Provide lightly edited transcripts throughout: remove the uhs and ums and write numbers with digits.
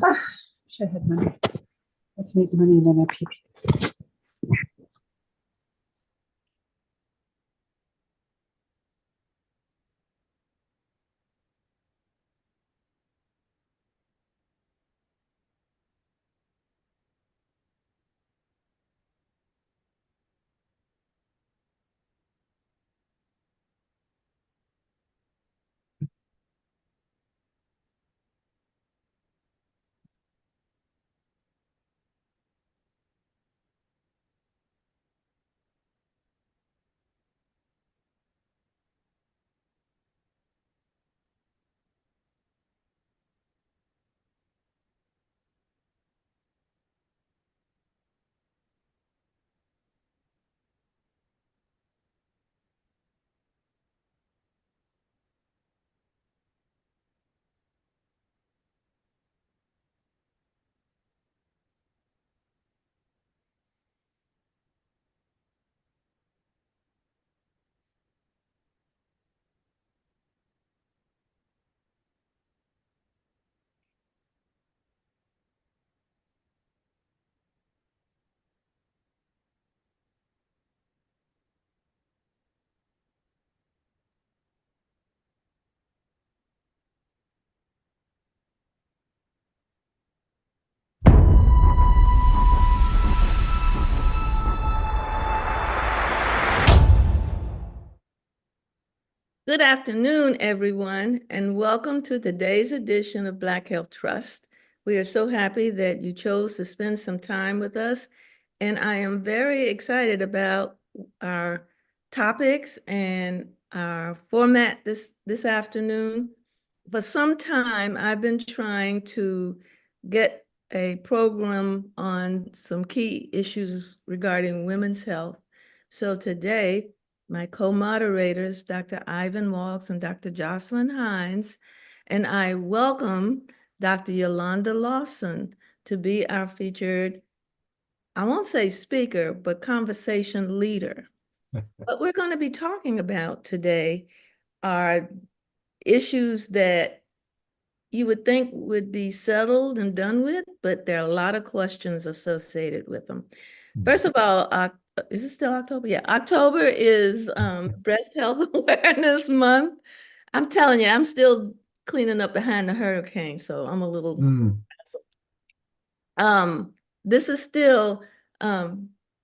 Wish I had money. Let's make money and then I pee. Good afternoon, everyone, and welcome to today's edition of Black Health Trust. We are so happy that you chose to spend some time with us, and I am very excited about our topics and our format this afternoon. For some time, I've been trying to get a program on some key issues regarding women's health. So today, my co-moderators, Dr. Ivan Walks and Dr. Jocelyn Hines, and I welcome Dr. Yolanda Lawson to be our featured, I won't say speaker, but conversation leader. What we're going to be talking about today are issues that you would think would be settled and done with, but there are a lot of questions associated with them. First of all, is it still October? Yeah, October is Breast Health Awareness Month. I'm telling you, I'm still cleaning up behind the hurricane, so I'm a little. This is still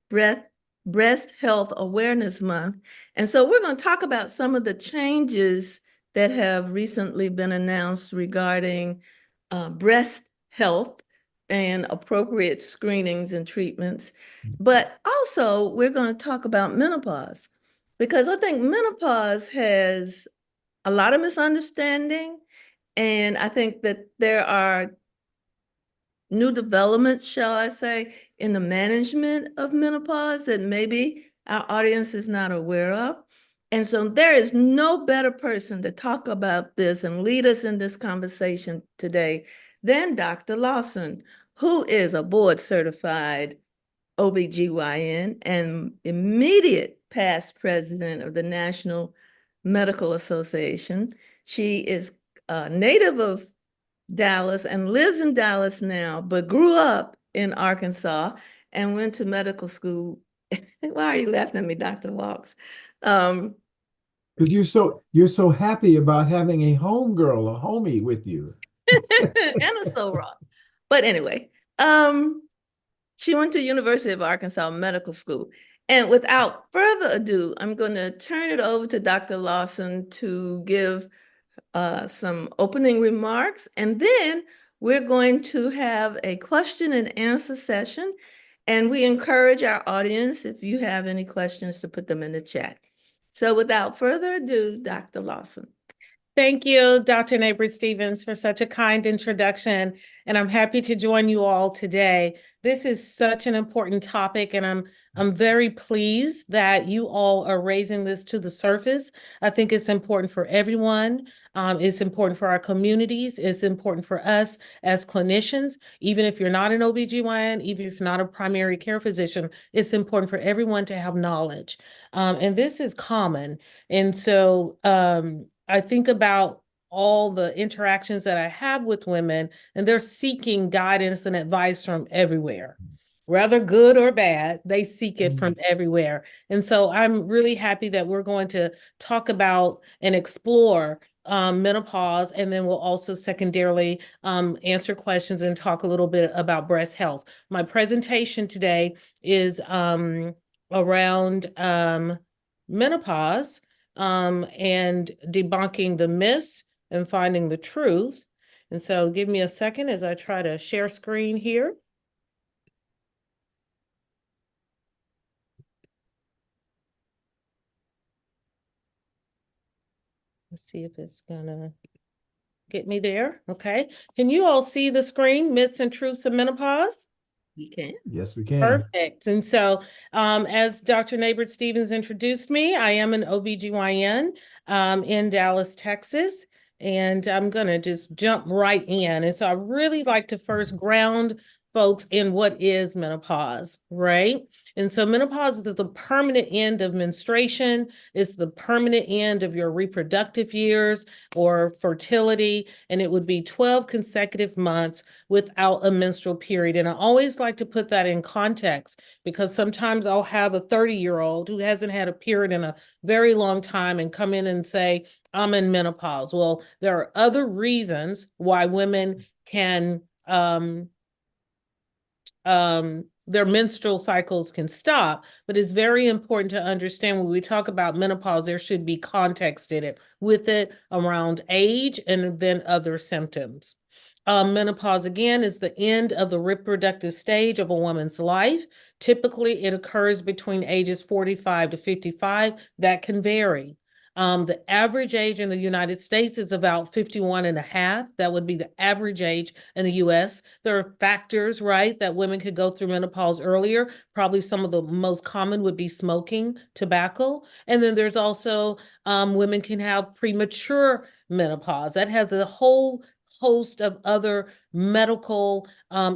Breast Health Awareness Month, and so we're going to talk about some of the changes that have recently been announced regarding breast health and appropriate screenings and treatments. But also, we're going to talk about menopause, because I think menopause has a lot of misunderstanding, and I think that there are new developments, shall I say, in the management of menopause that maybe our audience is not aware of. And so there is no better person to talk about this and lead us in this conversation today than Dr. Lawson, who is a board certified OBGYN and immediate past president of the National Medical Association. She is a native of Dallas and lives in Dallas now, but grew up in Arkansas and went to medical school. Why are you laughing at me, Dr. Walks? Because you're so happy about having a homegirl, a homie with you. And a so raw. But anyway, she went to University of Arkansas Medical School. And without further ado, I'm going to turn it over to Dr. Lawson to give some opening remarks, and then we're going to have a question and answer session. And we encourage our audience, if you have any questions, to put them in the chat. So without further ado, Dr. Lawson. Thank you, Dr. Neighbor-Stevens, for such a kind introduction, and I'm happy to join you all today. This is such an important topic, and I'm very pleased that you all are raising this to the surface. I think it's important for everyone. It's important for our communities. It's important for us as clinicians. Even if you're not an OBGYN, even if you're not a primary care physician, it's important for everyone to have knowledge. And this is common. And so I think about all the interactions that I have with women, and they're seeking guidance and advice from everywhere. Whether good or bad, they seek it from everywhere. And so I'm really happy that we're going to talk about and explore menopause, and then we'll also secondarily answer questions and talk a little bit about breast health. My presentation today is around menopause and debunking the myths and finding the truth. And so give me a second as I try to share screen here. Let's see if it's gonna get me there. Okay. Can you all see the screen, Myths and Truths of Menopause? We can. Yes, we can. Perfect. And so, as Dr. Nabert Stevens introduced me, I am an OBGYN in Dallas, Texas, and I'm going to just jump right in. And so I really like to first ground folks in what is menopause, right? And so menopause is the permanent end of menstruation. It's the permanent end of your reproductive years or fertility, and it would be 12 consecutive months without a menstrual period. And I always like to put that in context because sometimes I'll have a 30-year-old who hasn't had a period in a very long time and come in and say, I'm in menopause. Well, there are other reasons why women can their menstrual cycles can stop, but it's very important to understand when we talk about menopause, there should be context in it with it around age and then other symptoms. Menopause, again, is the end of the reproductive stage of a woman's life. Typically, it occurs between ages 45 to 55. That can vary. The average age in the United States is about 51 and a half. That would be the average age in the US. There are factors, right, that women could go through menopause earlier. Probably some of the most common would be smoking, tobacco. And then there's also women can have premature menopause. That has a whole host of other medical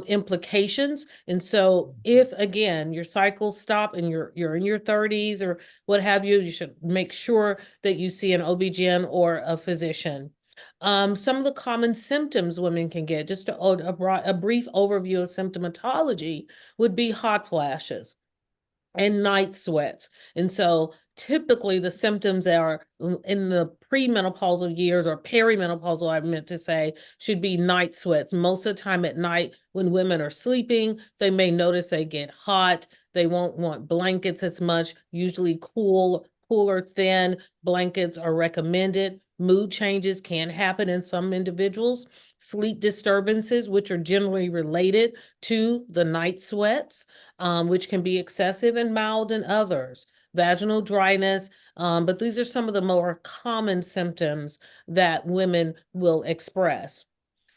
implications. And so if again your cycles stop and you're in your 30s or what have you, you should make sure that you see an OB/GYN or a physician. Some of the common symptoms women can get, just a brief overview of symptomatology, would be hot flashes and night sweats. And so typically the symptoms are in the premenopausal years or perimenopausal, I meant to say, should be night sweats. Most of the time at night when women are sleeping, they may notice they get hot. They won't want blankets as much, usually cooler, thin blankets are recommended. Mood changes can happen in some individuals. Sleep disturbances, which are generally related to the night sweats, which can be excessive and mild in others. Vaginal dryness, but these are some of the more common symptoms that women will express.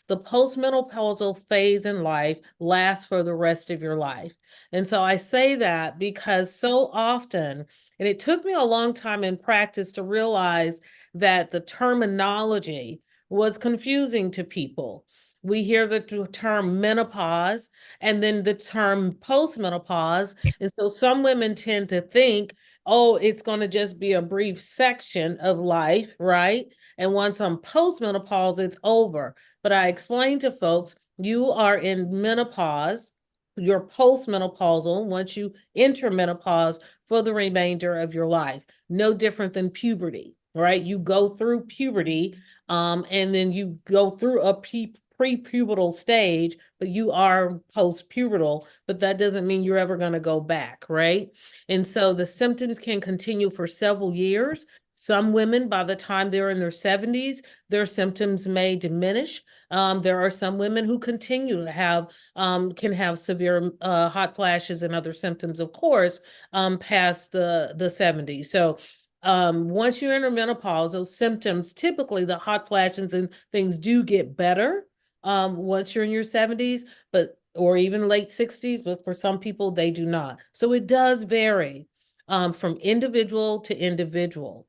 The postmenopausal phase in life lasts for the rest of your life. And so I say that because so often, and it took me a long time in practice to realize that the terminology was confusing to people. We hear the term menopause and then the term postmenopause. And so some women tend to think, oh, it's going to just be a brief section of life, right? And once I'm postmenopause, it's over. But I explained to folks, you are in menopause, you're postmenopausal once you enter menopause for the remainder of your life. No different than puberty, right? You go through puberty, and then you go through a pre-pubertal stage, but you are post-pubertal, but that doesn't mean you're ever going to go back, right? And so the symptoms can continue for several years. Some women, by the time they're in their 70s, their symptoms may diminish. There are some women who continue to have, can have severe hot flashes and other symptoms, of course, past the 70s. So once you enter menopause, those symptoms, typically the hot flashes and things do get better once you're in your 70s, but or even late 60s, but for some people, they do not. So it does vary from individual to individual.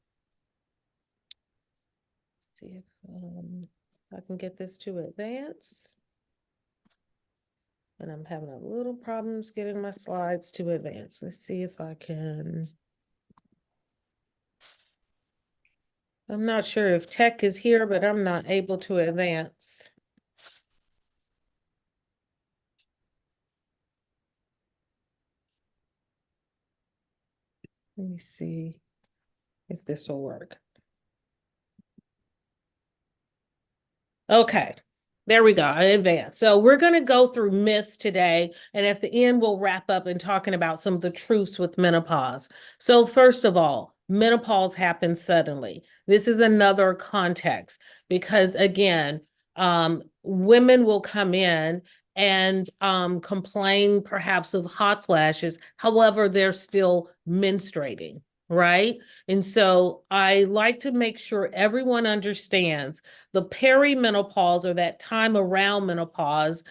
Let's see if I can get this to advance. And I'm having a little problems getting my slides to advance. Let's see if I can. I'm not sure if tech is here, but I'm not able to advance. Let me see if this will work. Okay, there we go, I advanced. So we're going to go through myths today, and at the end, we'll wrap up and talking about some of the truths with menopause. So first of all, menopause happens suddenly. This is another context because again, women will come in and complain perhaps of hot flashes. However, they're still menstruating, right? And so I like to make sure everyone understands the perimenopause, or that time around menopause,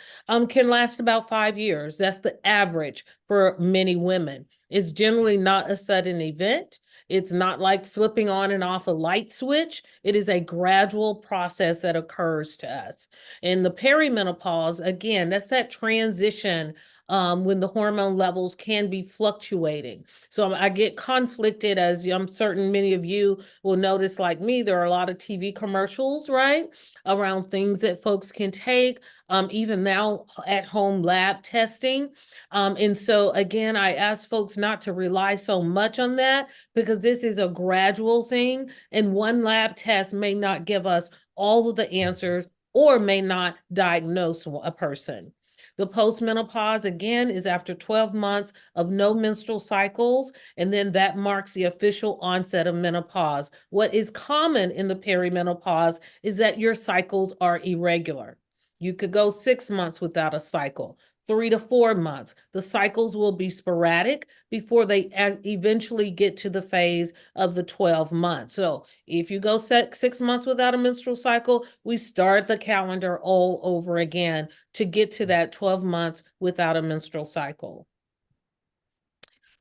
can last about 5 years. That's the average for many women. It's generally not a sudden event. It's not like flipping on and off a light switch. It is a gradual process that occurs to us. And the perimenopause, again, that's that transition when the hormone levels can be fluctuating. So I get conflicted, as I'm certain many of you will notice, like me, there are a lot of TV commercials, right, around things that folks can take, even now at home lab testing. And so again, I ask folks not to rely so much on that because this is a gradual thing, and one lab test may not give us all of the answers or may not diagnose a person. The postmenopause, again, is after 12 months of no menstrual cycles, and then that marks the official onset of menopause. What is common in the perimenopause is that your cycles are irregular. You could go 6 months without a cycle, 3 to 4 months. The cycles will be sporadic before they eventually get to the phase of the 12 months. So if you go 6 months without a menstrual cycle, we start the calendar all over again to get to that 12 months without a menstrual cycle.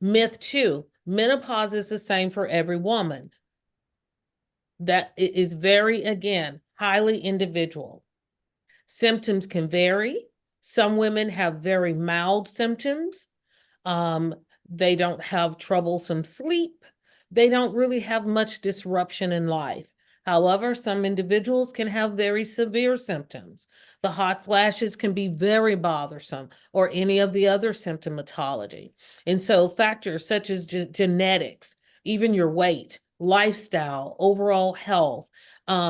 Myth 2, menopause is the same for every woman. That is very, again, highly individual. Symptoms can vary. Some women have very mild symptoms. They don't have troublesome sleep. They don't really have much disruption in life. However, some individuals can have very severe symptoms. The hot flashes can be very bothersome, or any of the other symptomatology. And so factors such as genetics, even your weight, lifestyle, overall health,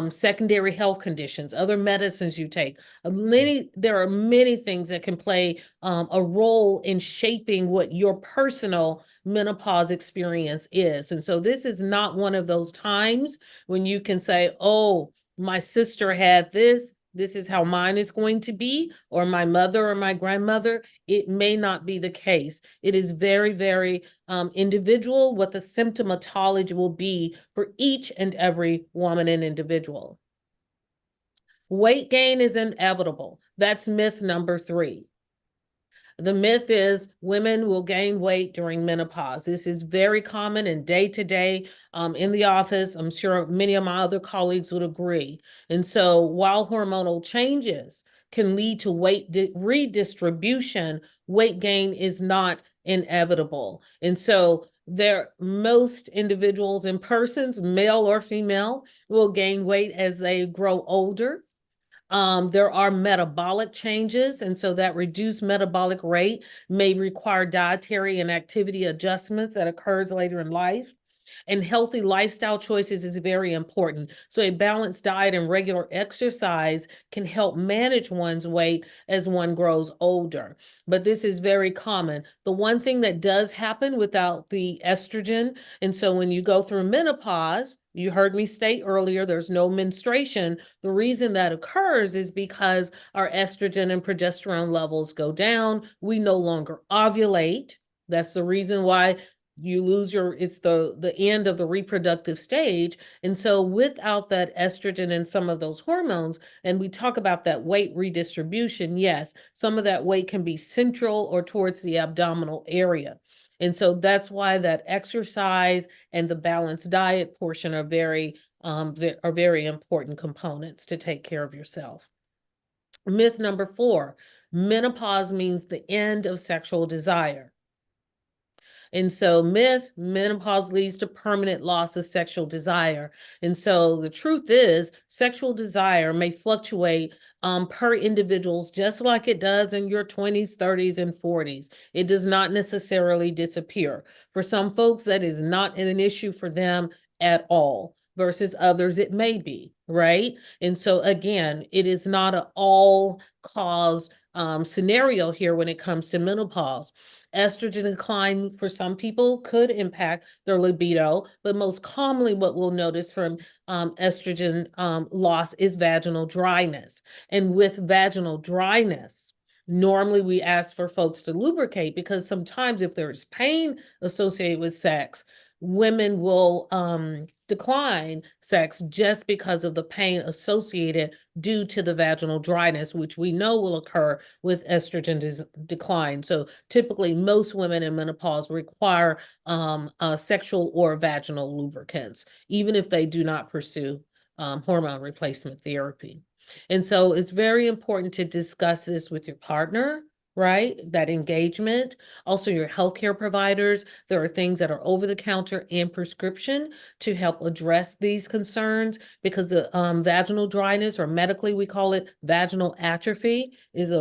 secondary health conditions, other medicines you take. There are many things that can play a role in shaping what your personal menopause experience is. And so this is not one of those times when you can say, oh, my sister had this is how mine is going to be, or my mother or my grandmother. It may not be the case. It is very, very individual what the symptomatology will be for each and every woman and individual. Weight gain is inevitable. That's myth number 3. The myth is women will gain weight during menopause. This is very common in day-to-day in the office. I'm sure many of my other colleagues would agree. And so while hormonal changes can lead to weight redistribution, weight gain is not inevitable. And so most individuals and persons, male or female, will gain weight as they grow older. There are metabolic changes, and so that reduced metabolic rate may require dietary and activity adjustments that occurs later in life. And healthy lifestyle choices is very important. So a balanced diet and regular exercise can help manage one's weight as one grows older. But this is very common. The one thing that does happen without the estrogen, and so when you go through menopause, you heard me state earlier, there's no menstruation. The reason that occurs is because our estrogen and progesterone levels go down. We no longer ovulate. That's the reason why you lose it's the end of the reproductive stage. And so without that estrogen and some of those hormones, and we talk about that weight redistribution, yes, some of that weight can be central or towards the abdominal area. And so that's why that exercise and the balanced diet portion are very important components to take care of yourself. Myth number 4, menopause means the end of sexual desire. And so myth, menopause leads to permanent loss of sexual desire. And so the truth is sexual desire may fluctuate per individuals, just like it does in your 20s, 30s, and 40s. It does not necessarily disappear. For some folks, that is not an issue for them at all, versus others, it may be, right? And so again, it is not an all cause scenario here when it comes to menopause. Estrogen decline for some people could impact their libido, but most commonly what we'll notice from estrogen loss is vaginal dryness. And with vaginal dryness, normally we ask for folks to lubricate because sometimes if there's pain associated with sex, women will decline sex just because of the pain associated due to the vaginal dryness, which we know will occur with estrogen decline. So typically most women in menopause require sexual or vaginal lubricants, even if they do not pursue hormone replacement therapy. And so it's very important to discuss this with your partner, right? That engagement, also your healthcare providers. There are things that are over the counter and prescription to help address these concerns, because the vaginal dryness, or medically we call it vaginal atrophy, is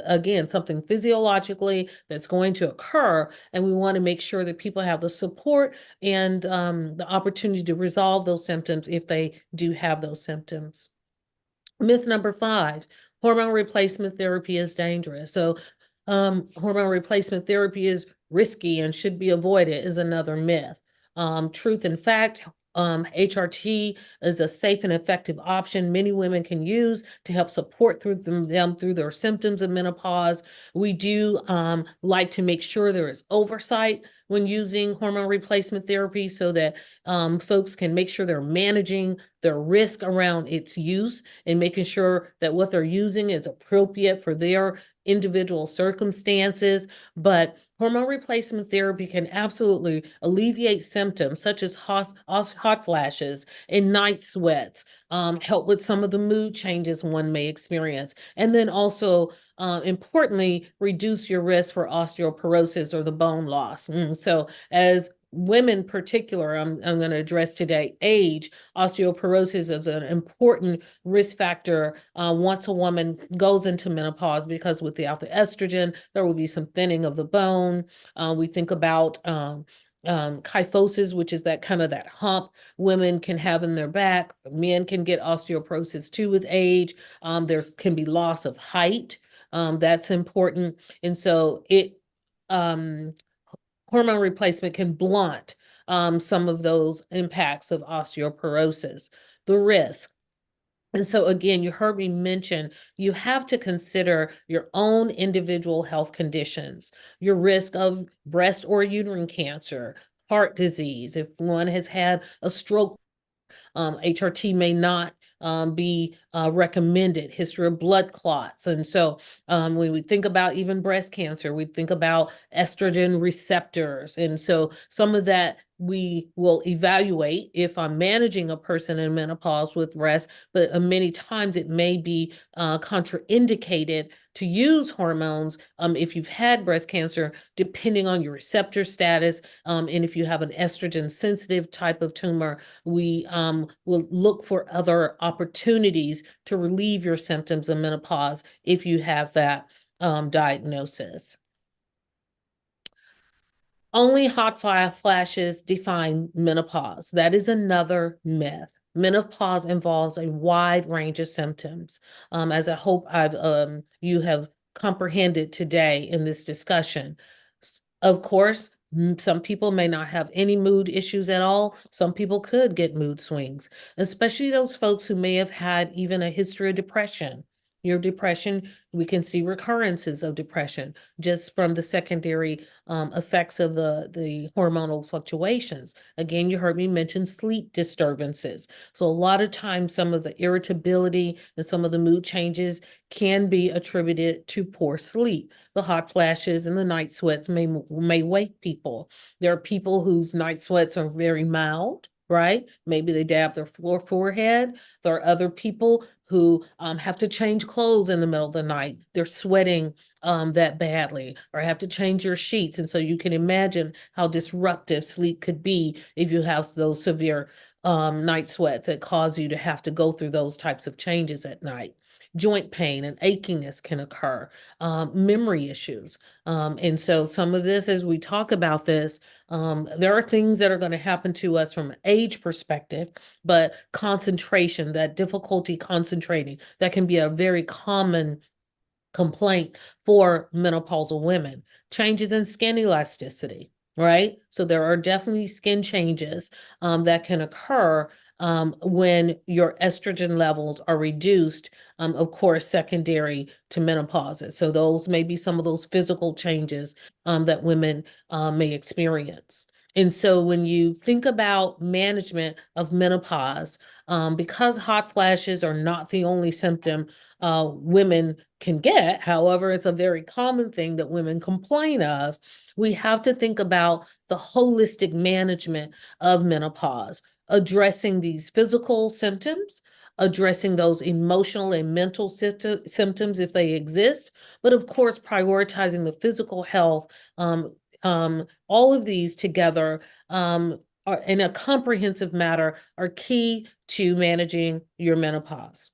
again something physiologically that's going to occur, and we want to make sure that people have the support and the opportunity to resolve those symptoms if they do have those symptoms. Myth number 5, hormone replacement therapy is dangerous. So hormone replacement therapy is risky and should be avoided is another myth. Truth and fact, HRT is a safe and effective option many women can use to help support them through their symptoms of menopause. We do like to make sure there is oversight when using hormone replacement therapy so that folks can make sure they're managing their risk around its use and making sure that what they're using is appropriate for their individual circumstances. But hormone replacement therapy can absolutely alleviate symptoms such as hot flashes and night sweats, help with some of the mood changes one may experience, and then also importantly, reduce your risk for osteoporosis or the bone loss. So as women particular, I'm going to address today age. Osteoporosis is an important risk factor once a woman goes into menopause, because without the estrogen, there will be some thinning of the bone. We think about kyphosis, which is that kind of that hump women can have in their back. Men can get osteoporosis too with age. There can be loss of height. That's important. And so hormone replacement can blunt some of those impacts of osteoporosis, the risk. And so again, you heard me mention, you have to consider your own individual health conditions, your risk of breast or uterine cancer, heart disease. If one has had a stroke, HRT may not be recommended, history of blood clots. And so when we think about even breast cancer, we think about estrogen receptors. And so some of that we will evaluate if I'm managing a person in menopause with breast, but many times it may be contraindicated to use hormones if you've had breast cancer, depending on your receptor status. And if you have an estrogen sensitive type of tumor, we will look for other opportunities to relieve your symptoms of menopause if you have that diagnosis. Only hot flashes define menopause. That is another myth. Menopause involves a wide range of symptoms, as I hope you have comprehended today in this discussion. Of course, some people may not have any mood issues at all. Some people could get mood swings, especially those folks who may have had even a history of depression. Your depression, we can see recurrences of depression just from the secondary effects of the hormonal fluctuations. Again, you heard me mention sleep disturbances. So a lot of times some of the irritability and some of the mood changes can be attributed to poor sleep. The hot flashes and the night sweats may wake people. There are people whose night sweats are very mild, right? Maybe they dab their forehead. There are other people who have to change clothes in the middle of the night. They're sweating that badly, or have to change your sheets. And so you can imagine how disruptive sleep could be if you have those severe night sweats that cause you to have to go through those types of changes at night. Joint pain and achiness can occur, memory issues. And so some of this, as we talk about this, there are things that are going to happen to us from an age perspective, but concentration, that difficulty concentrating, that can be a very common complaint for menopausal women. Changes in skin elasticity, right? So there are definitely skin changes that can occur when your estrogen levels are reduced, of course, secondary to menopause. So those may be some of those physical changes that women may experience. And so when you think about management of menopause, because hot flashes are not the only symptom women can get, however, it's a very common thing that women complain of, we have to think about the holistic management of menopause, addressing these physical symptoms, addressing those emotional and mental symptoms if they exist, but of course, prioritizing the physical health. All of these together are in a comprehensive matter are key to managing your menopause.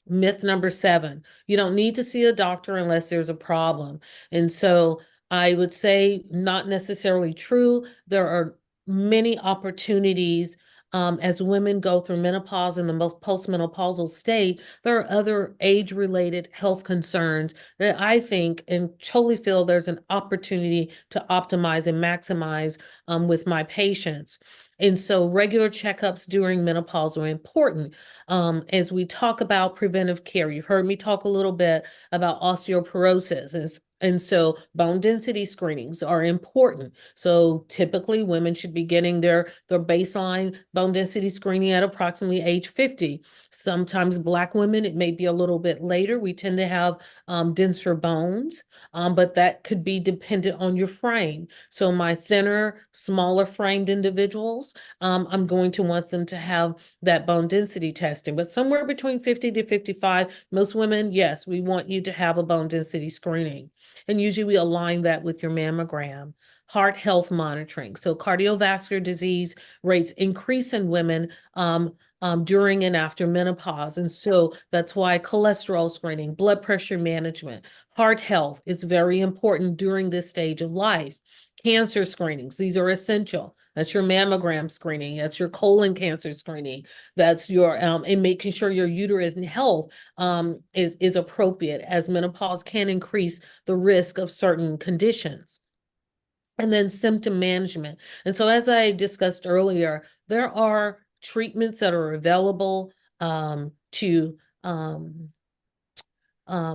Myth number 7, you don't need to see a doctor unless there's a problem. And so I would say not necessarily true. There are many opportunities as women go through menopause and the postmenopausal state. There are other age-related health concerns that I think and totally feel there's an opportunity to optimize and maximize with my patients. And so regular checkups during menopause are important. As we talk about preventive care, you've heard me talk a little bit about osteoporosis. And so bone density screenings are important. So typically women should be getting their baseline bone density screening at approximately age 50. Sometimes Black women, it may be a little bit later. We tend to have denser bones, but that could be dependent on your frame. So my thinner, smaller framed individuals, I'm going to want them to have that bone density testing, but somewhere between 50 to 55, most women, yes, we want you to have a bone density screening. And usually we align that with your mammogram. Heart health monitoring. So cardiovascular disease rates increase in women during and after menopause. And so that's why cholesterol screening, blood pressure management, heart health is very important during this stage of life. Cancer screenings, these are essential. That's your mammogram screening. That's your colon cancer screening. That's your and making sure your uterus health is appropriate, as menopause can increase the risk of certain conditions. And then symptom management. And so as I discussed earlier, there are treatments that are available to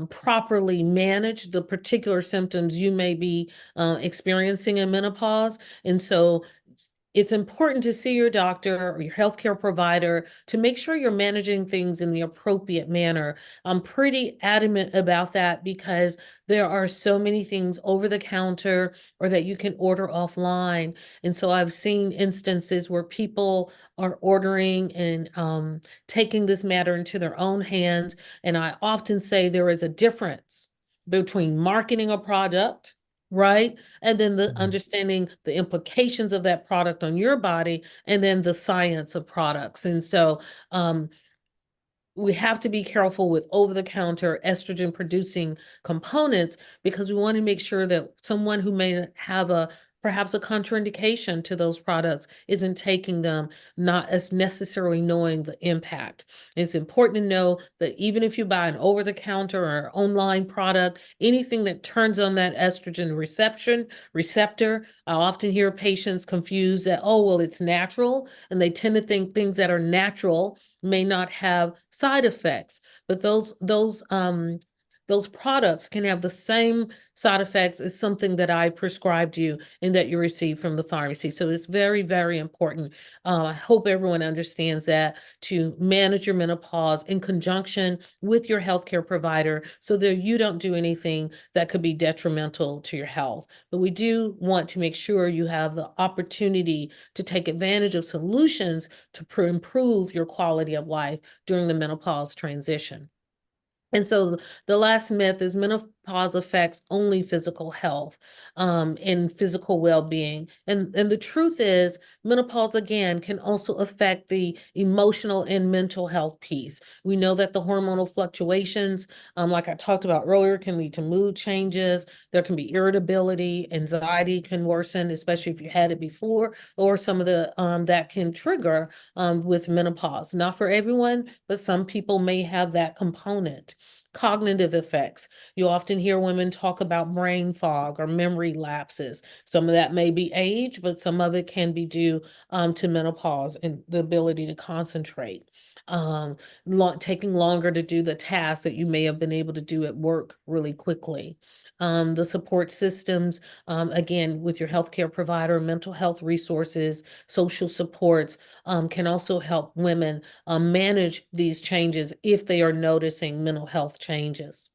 properly manage the particular symptoms you may be experiencing in menopause. And so it's important to see your doctor or your healthcare provider to make sure you're managing things in the appropriate manner. I'm pretty adamant about that because there are so many things over the counter or that you can order offline. And so I've seen instances where people are ordering and taking this matter into their own hands. And I often say there is a difference between marketing a product, right? And then the understanding the implications of that product on your body, and then the science of products. And so we have to be careful with over-the-counter estrogen producing components because we want to make sure that someone who may have perhaps a contraindication to those products isn't taking them, not as necessarily knowing the impact. It's important to know that even if you buy an over-the-counter or online product, anything that turns on that estrogen receptor, I often hear patients confuse that, oh, well, it's natural, and they tend to think things that are natural may not have side effects, but those products can have the same side effects is something that I prescribed you and that you received from the pharmacy. So it's very, very important. I hope everyone understands that, to manage your menopause in conjunction with your healthcare provider so that you don't do anything that could be detrimental to your health. But we do want to make sure you have the opportunity to take advantage of solutions to improve your quality of life during the menopause transition. And so the last myth is menopause affects only physical health and physical well-being. And the truth is menopause, again, can also affect the emotional and mental health piece. We know that the hormonal fluctuations, like I talked about earlier, can lead to mood changes. There can be irritability, anxiety can worsen, especially if you had it before, or some of the that can trigger with menopause. Not for everyone, but some people may have that component. Cognitive effects. You often hear women talk about brain fog or memory lapses. Some of that may be age, but some of it can be due to menopause and the ability to concentrate. Taking longer to do the tasks that you may have been able to do at work really quickly. The support systems, again, with your healthcare provider, mental health resources, social supports, can also help women manage these changes if they are noticing mental health changes.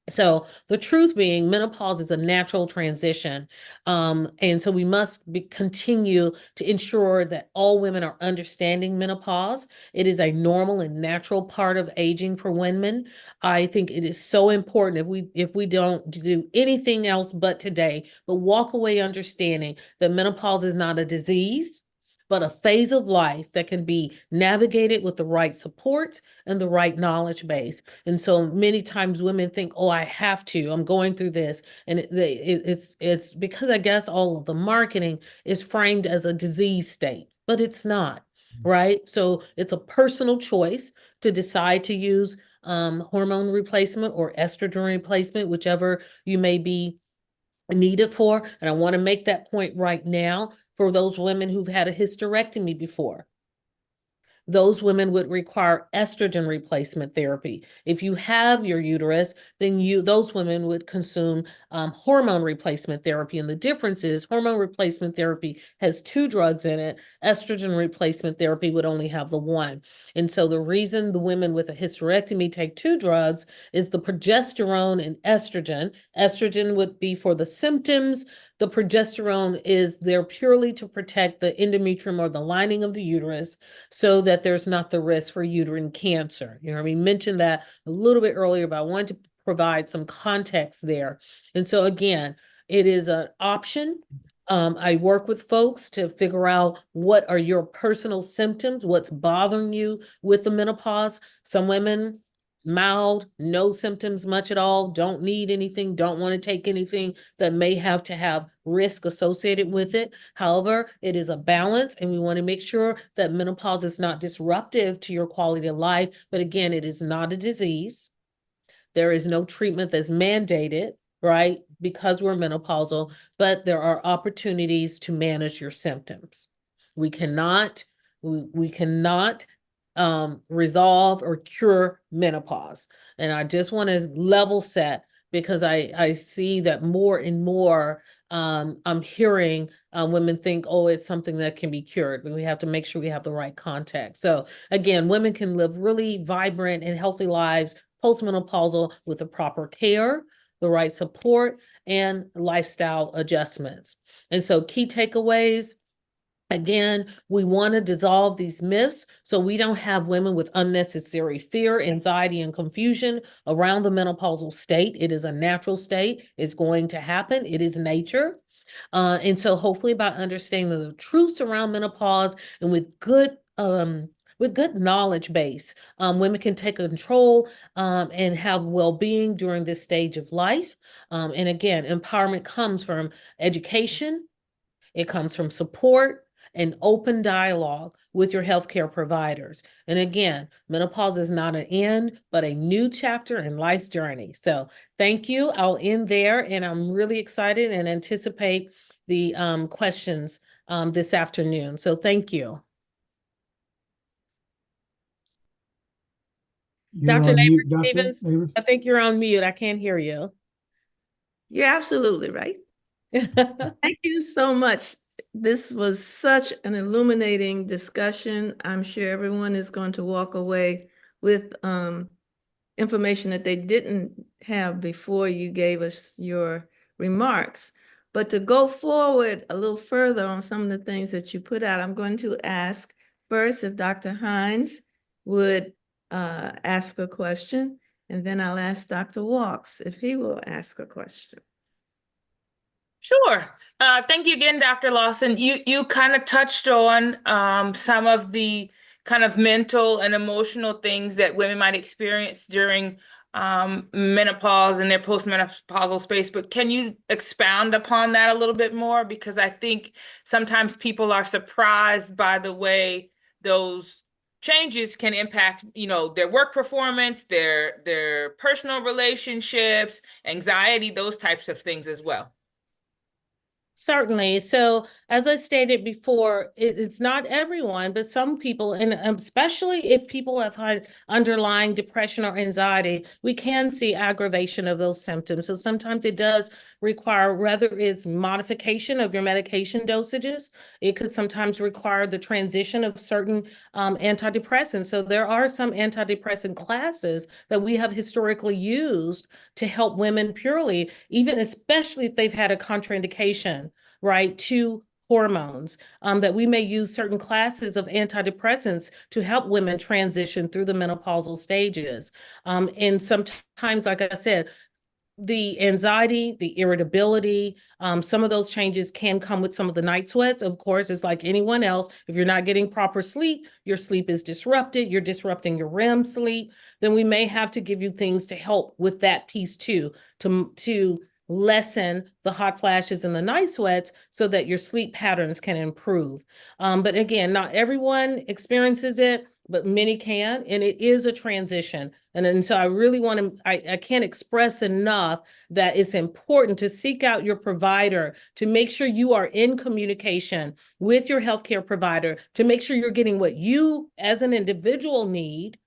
So the truth being, menopause is a natural transition. And so we must continue to ensure that all women are understanding menopause. It is a normal and natural part of aging for women. I think it is so important if we don't do anything else but today, but walk away understanding that menopause is not a disease, but a phase of life that can be navigated with the right support and the right knowledge base. And so many times women think, oh, I have to, I'm going through this. And it's because I guess all of the marketing is framed as a disease state, but it's not, right? So it's a personal choice to decide to use hormone replacement or estrogen replacement, whichever you may be needed for. And I want to make that point right now for those women who've had a hysterectomy before. Those women would require estrogen replacement therapy. If you have your uterus, then those women would consume hormone replacement therapy. And the difference is hormone replacement therapy has 2 drugs in it. Estrogen replacement therapy would only have the 1. And so the reason the women with a hysterectomy take 2 drugs is the progesterone and estrogen. Estrogen would be for the symptoms. The progesterone is there purely to protect the endometrium or the lining of the uterus so that there's not the risk for uterine cancer. You know, we mentioned that a little bit earlier, but I wanted to provide some context there. And so again, it is an option. I work with folks to figure out what are your personal symptoms, what's bothering you with the menopause. Some women, mild, no symptoms much at all, don't need anything, don't want to take anything that may have to have risk associated with it. However, it is a balance, and we want to make sure that menopause is not disruptive to your quality of life. But again, it is not a disease. There is no treatment that's mandated, right, because we're menopausal, but there are opportunities to manage your symptoms. We cannot resolve or cure menopause. And I just want to level set because I see that more and more I'm hearing women think, oh, it's something that can be cured, but we have to make sure we have the right context. So again, women can live really vibrant and healthy lives postmenopausal with the proper care, the right support, and lifestyle adjustments. And so key takeaways, again, we want to dissolve these myths so we don't have women with unnecessary fear, anxiety, and confusion around the menopausal state. It is a natural state. It's going to happen. It is nature. And so hopefully by understanding the truths around menopause and with good knowledge base, women can take control and have well-being during this stage of life. And again, empowerment comes from education. It comes from support and open dialogue with your healthcare providers. And again, menopause is not an end, but a new chapter in life's journey. So thank you. I'll end there, and I'm really excited and anticipate the questions this afternoon. So thank you. You're Dr. on mute, Neighbor Dr. Stevens, Neighbors. I think you're on mute. I can't hear you. You're absolutely right. Thank you so much. This was such an illuminating discussion. I'm sure everyone is going to walk away with information that they didn't have before you gave us your remarks. But to go forward a little further on some of the things that you put out, I'm going to ask first if Dr. Hines would ask a question, and then I'll ask Dr. Walks if he will ask a question. Sure. Thank you again, Dr. Lawson. You kind of touched on some of the kind of mental and emotional things that women might experience during menopause and their postmenopausal space, but can you expound upon that a little bit more? Because I think sometimes people are surprised by the way those changes can impact, their work performance, their personal relationships, anxiety, those types of things as well. Certainly. So, as I stated before, it's not everyone, but some people, and especially if people have had underlying depression or anxiety, we can see aggravation of those symptoms. So sometimes it does require, whether it's modification of your medication dosages, it could sometimes require the transition of certain antidepressants. So there are some antidepressant classes that we have historically used to help women purely, even especially if they've had a contraindication, right, to hormones, that we may use certain classes of antidepressants to help women transition through the menopausal stages. And sometimes, like I said, the anxiety, the irritability, some of those changes can come with some of the night sweats. Of course, it's like anyone else. If you're not getting proper sleep, your sleep is disrupted, you're disrupting your REM sleep, then we may have to give you things to help with that piece too, to lessen the hot flashes and the night sweats so that your sleep patterns can improve. But again, not everyone experiences it, but many can, and it is a transition. And so I really want to, I can't express enough that it's important to seek out your provider, to make sure you are in communication with your healthcare provider, to make sure you're getting what you as an individual need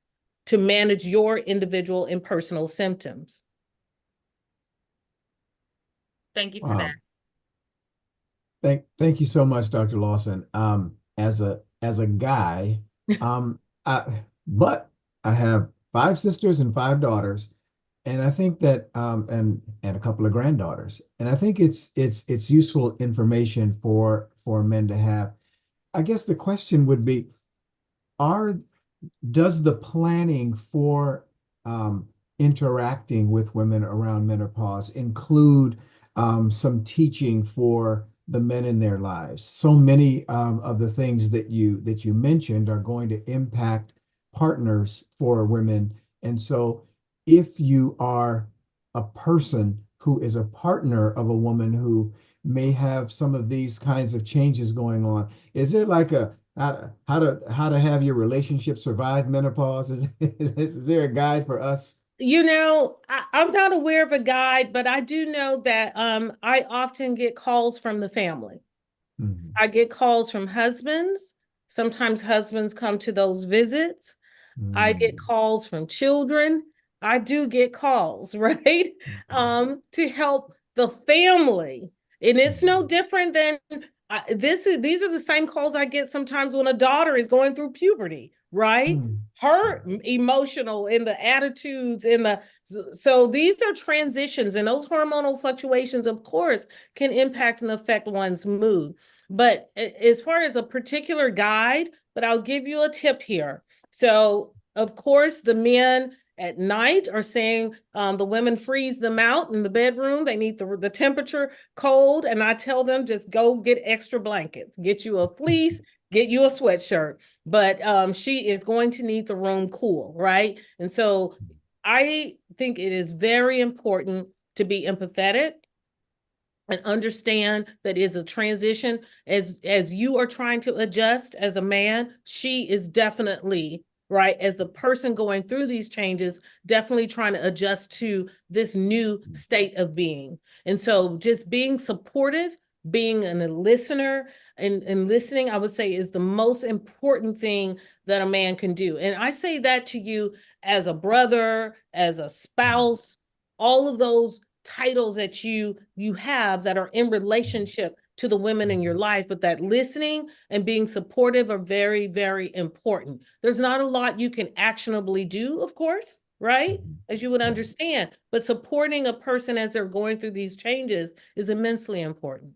to manage your individual and personal symptoms. Thank you for that. Thank you so much, Dr. Lawson. As a guy, but I have 5 sisters and 5 daughters, and I think that and a couple of granddaughters, and I think it's useful information for men to have. I guess the question would be, does the planning for interacting with women around menopause include some teaching for the men in their lives? So many of the things that you mentioned are going to impact partners for women. And so if you are a person who is a partner of a woman who may have some of these kinds of changes going on, is there like a how to have your relationship survive menopause? Is there a guide for us? I'm not aware of a guide, but I do know that I often get calls from the family. Mhm. I get calls from husbands. Sometimes husbands come to those visits. I get calls from children. I do get calls, right? To help the family. And it's no different than these are the same calls I get sometimes when a daughter is going through puberty, right? Her emotional and the attitudes and so these are transitions, and those hormonal fluctuations, of course, can impact and affect one's mood. But as far as a particular guide, but I'll give you a tip here. So, of course, the men at night are saying the women freeze them out in the bedroom. They need the temperature cold. And I tell them, just go get extra blankets, get you a fleece, get you a sweatshirt. But she is going to need the room cool, right? And so I think it is very important to be empathetic and understand that is a transition. As you are trying to adjust as a man, she is definitely, right, as the person going through these changes, definitely trying to adjust to this new state of being. And so just being supportive, being a listener, and listening, I would say, is the most important thing that a man can do. And I say that to you as a brother, as a spouse, all of those titles that you have that are in relationship to the women in your life, but that listening and being supportive are very, very important. There's not a lot you can actionably do, of course, right? As you would understand, but supporting a person as they're going through these changes is immensely important.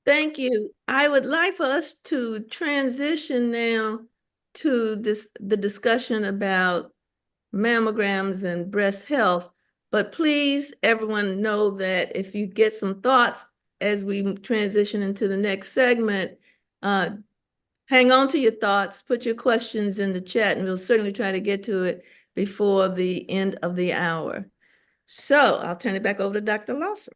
Thank you. I would like for us to transition now to the discussion about mammograms and breast health. But please, everyone, know that if you get some thoughts as we transition into the next segment, hang on to your thoughts, put your questions in the chat, and we'll certainly try to get to it before the end of the hour. So I'll turn it back over to Dr. Lawson.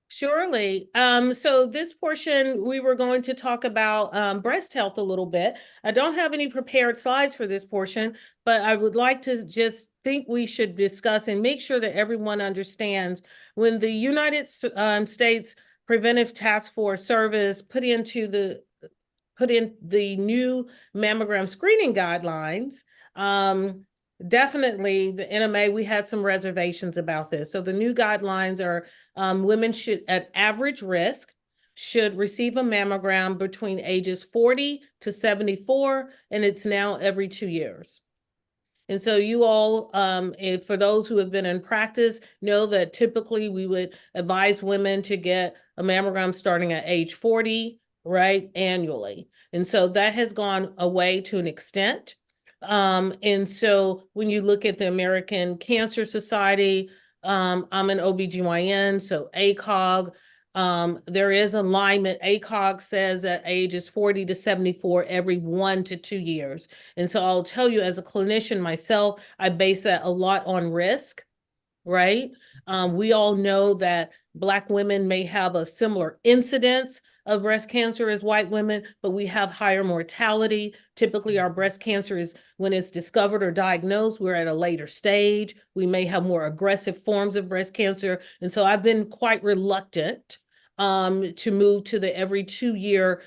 Surely. So this portion, we were going to talk about breast health a little bit. I don't have any prepared slides for this portion, but I would like to just think we should discuss and make sure that everyone understands when the United States Preventive Task Force Service put in the new mammogram screening guidelines. Definitely the NMA, we had some reservations about this. So the new guidelines are women should, at average risk, should receive a mammogram between ages 40 to 74, and it's now every 2 years. And so you all, for those who have been in practice, know that typically we would advise women to get a mammogram starting at age 40, right, annually. And so that has gone away to an extent. And so when you look at the American Cancer Society, I'm an OBGYN, so ACOG, there is alignment. ACOG says at ages 40 to 74 every 1 to 2 years. And so I'll tell you, as a clinician myself, I base that a lot on risk, right? We all know that Black women may have a similar incidence of breast cancer as white women, but we have higher mortality. Typically, our breast cancer is, when it's discovered or diagnosed, we're at a later stage. We may have more aggressive forms of breast cancer. And so I've been quite reluctant to move to the every 2 year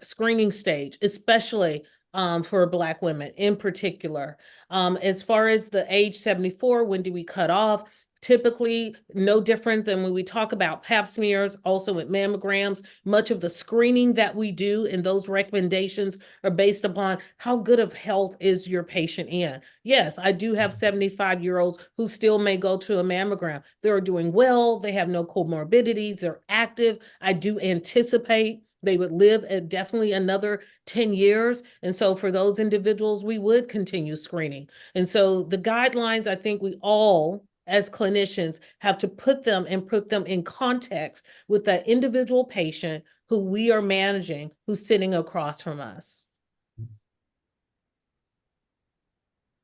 screening stage, especially for Black women in particular. As far as the age 74, when do we cut off? Typically, no different than when we talk about pap smears, also with mammograms. Much of the screening that we do and those recommendations are based upon how good of health is your patient in. Yes, I do have 75-year-olds who still may go to a mammogram. They're doing well, they have no comorbidities, they're active. I do anticipate they would live at definitely another 10 years. And so for those individuals, we would continue screening. And so the guidelines, I think we all, as clinicians, have to put them in context with that individual patient who we are managing, who's sitting across from us.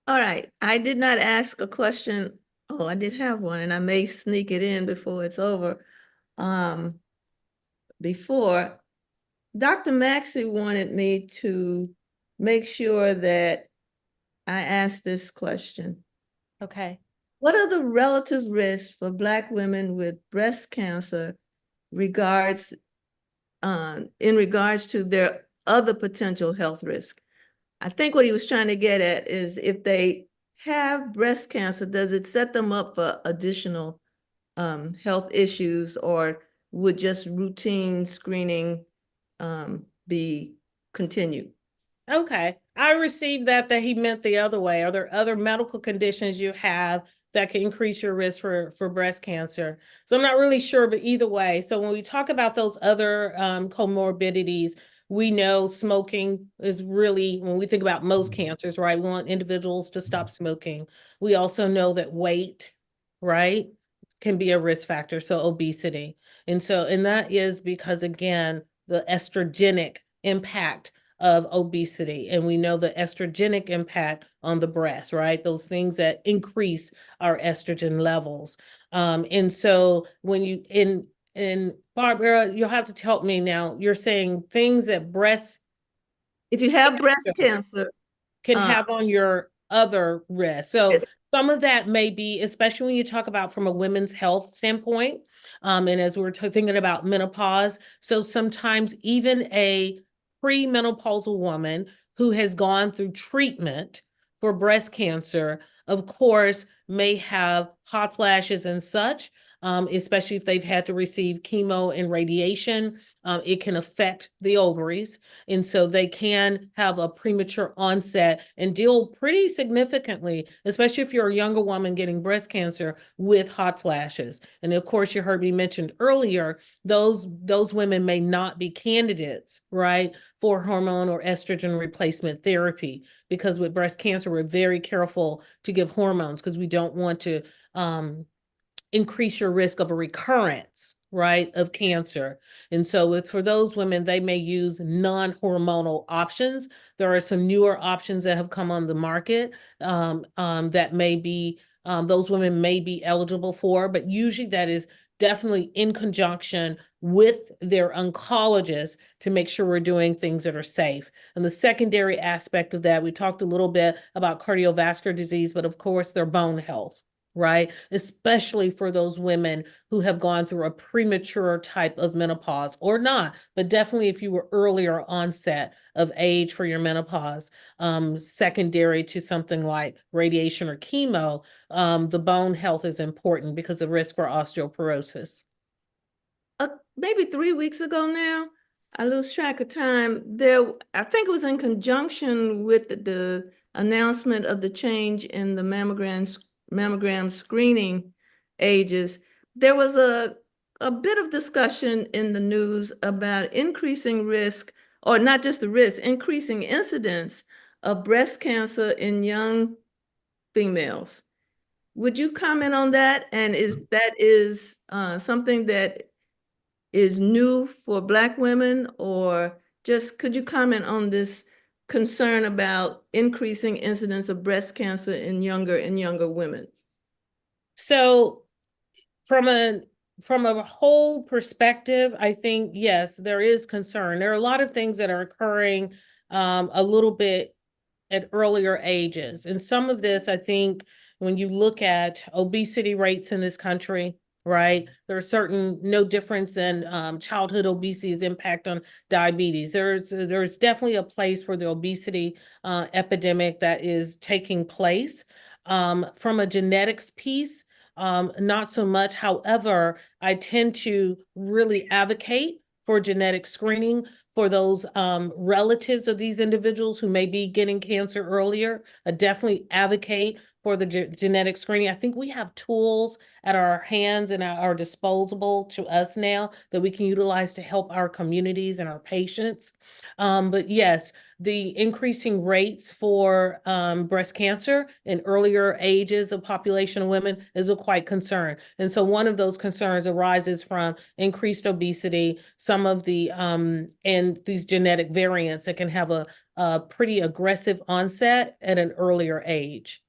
All right, I did not ask a question. Oh, I did have one, and I may sneak it in before it's over. Before, Dr. Maxey wanted me to make sure that I asked this question. Okay. What are the relative risks for Black women with breast cancer in regards to their other potential health risk? I think what he was trying to get at is if they have breast cancer, does it set them up for additional health issues, or would just routine screening be continued? Okay. I received that he meant the other way. Are there other medical conditions you have that can increase your risk for breast cancer? So I'm not really sure, but either way. So when we talk about those other comorbidities, we know smoking is really, when we think about most cancers, right? We want individuals to stop smoking. We also know that weight, right, can be a risk factor. So obesity. And that is because, again, the estrogenic impact of obesity. And we know the estrogenic impact on the breast, right? Those things that increase our estrogen levels. And so when you, in Barbara, you'll have to help me now. You're saying things that if you have breast cancer, can have on your other risk. So some of that may be, especially when you talk about from a women's health standpoint, and as we're thinking about menopause. So sometimes even a premenopausal woman who has gone through treatment for breast cancer, of course, may have hot flashes and such, especially if they've had to receive chemo and radiation. It can affect the ovaries. And so they can have a premature onset and deal pretty significantly, especially if you're a younger woman getting breast cancer, with hot flashes. And of course, you heard me mentioned earlier, those women may not be candidates, right, for hormone or estrogen replacement therapy, because with breast cancer, we're very careful to give hormones because we don't want to increase your risk of a recurrence, right, of cancer. And so for those women, they may use non-hormonal options. There are some newer options that have come on the market that may be, those women may be eligible for, but usually that is definitely in conjunction with their oncologist to make sure we're doing things that are safe. And the secondary aspect of that, we talked a little bit about cardiovascular disease, but of course their bone health, right? Especially for those women who have gone through a premature type of menopause, or not, but definitely if you were earlier onset of age for your menopause, secondary to something like radiation or chemo, the bone health is important because of risk for osteoporosis. Maybe 3 weeks ago now, I lose track of time. I think it was in conjunction with the announcement of the change in the mammogram screening ages. There was a bit of discussion in the news about increasing risk, or not just the risk, increasing incidence of breast cancer in young females. Would you comment on that? And is something that is new for Black women, or just could you comment on this concern about increasing incidence of breast cancer in younger women? So from a whole perspective, I think, yes, there is concern. There are a lot of things that are occurring a little bit at earlier ages. And some of this, I think, when you look at obesity rates in this country, right, there are no difference in childhood obesity's impact on diabetes. There's definitely a place for the obesity epidemic that is taking place. From a genetics piece, not so much. However, I tend to really advocate for genetic screening for those relatives of these individuals who may be getting cancer earlier. I definitely advocate for the genetic screening. I think we have tools at our hands and are disposable to us now that we can utilize to help our communities and our patients. But yes, the increasing rates for breast cancer in earlier ages of population of women is a quite concern. And so one of those concerns arises from increased obesity, some of the, and these genetic variants that can have a pretty aggressive onset at an earlier age.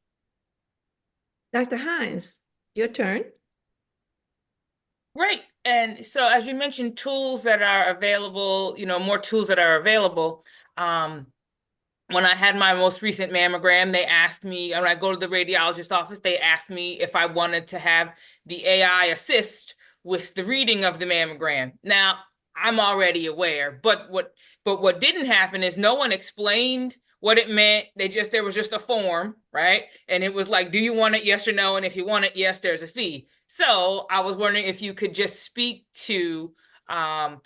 Dr. Hines, your turn. Great. And so as you mentioned, tools that are available, more tools that are available. When I had my most recent mammogram, they asked me, when I go to the radiologist office, they asked me if I wanted to have the AI assist with the reading of the mammogram. Now, I'm already aware, but what didn't happen is no one explained what it meant. There was just a form, right? And it was like, do you want it, yes or no? And if you want it, yes, there's a fee. So I was wondering if you could just speak to